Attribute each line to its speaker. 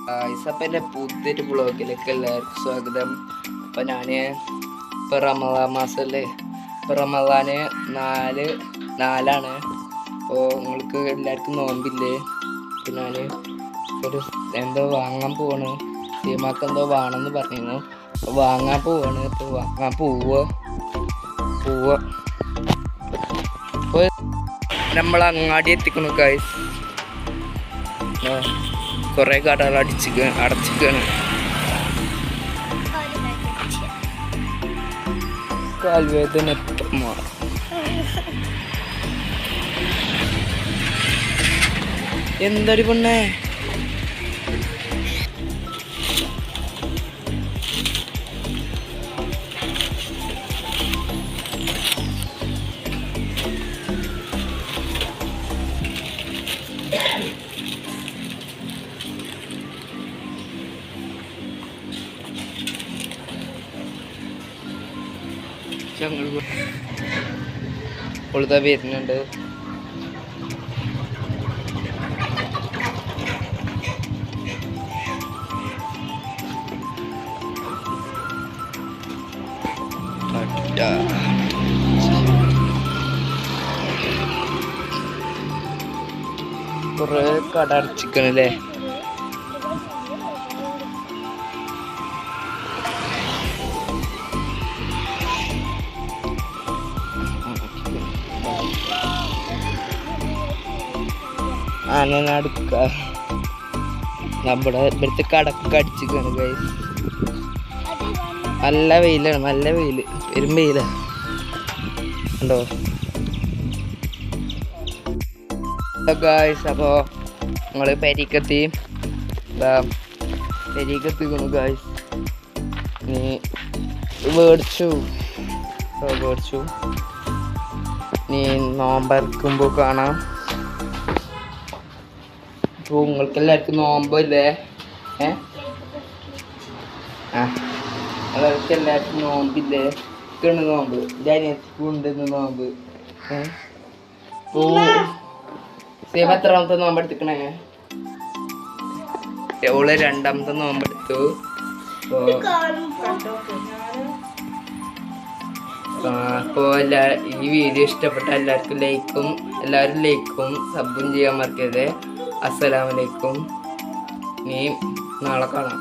Speaker 1: അപ്പം എൻ്റെ പുതിയൊരു ബ്ലോഗിലേക്ക് എല്ലാവർക്കും സ്വാഗതം. അപ്പം ഞാൻ ഇപ്പോൾ റമദാൻ മാസമല്ലേ, ഇപ്പോൾ റമദാന് നാലാണ്. അപ്പോൾ നിങ്ങൾക്ക് എല്ലാവർക്കും നോമ്പില്ലേ? അപ്പോൾ ഞാൻ ഒരു എന്തോ വാങ്ങാൻ പോവാണ്. സീമാക്ക് എന്തോ വേണമെന്ന് പറഞ്ഞിരുന്നു. അപ്പോൾ വാങ്ങാൻ പോവാണ്. ഇപ്പോൾ വാങ്ങാൻ പോവുക. അപ്പോൾ നമ്മൾ അങ്ങാടി എത്തിക്കുന്നു ഗൈസ്. കുറേ കടകൾ അടച്ചിക്കാണ്. കാൽവേദന എപ്പം മാറും. എന്തടി പെണ്ണേ? ഉളുത വരുന്നുണ്ട്. കുറെ കട അടച്ചിക്കണല്ലേ. അടുക്ക നമ്മുടെ ഇവിടുത്തെ കടക്കൊക്കെ അടിച്ചിക്കാണ് ഗൈസ്. നല്ല വെയിലാണ്, നല്ല വെയില്, പെരും വെയിലാണ് ഉണ്ടോ ഗൈസ്. അപ്പോൾ നിങ്ങൾ പെരീക്കെത്തിക്കുന്നു ഗൈസ്. നീ മേടിച്ചു നീ നോമ്പറക്കുമ്പോൾ കാണാം. അപ്പോൾ നിങ്ങൾക്ക് എല്ലാവർക്കും നോമ്പല്ലേ? അവർക്ക് എല്ലാവർക്കും നോമ്പില്ലേ? ഉണ്ട് നോമ്പ്, ജനിയത്തിക്കുണ്ടെന്ന് നോമ്പ്. സേവ എത്രാമത്തെ നോമ്പെടുത്തിക്കണേ? എവള് രണ്ടാമത്തെ നോമ്പെടുത്തു. അപ്പോൾ ഈ വീഡിയോ ഇഷ്ടപ്പെട്ട എല്ലാവർക്കും ലൈക്കും സബും ചെയ്യാൻ മറക്കരുത്. അസ്സലാമലൈക്കും. ഇനി നാളെ കാണാം.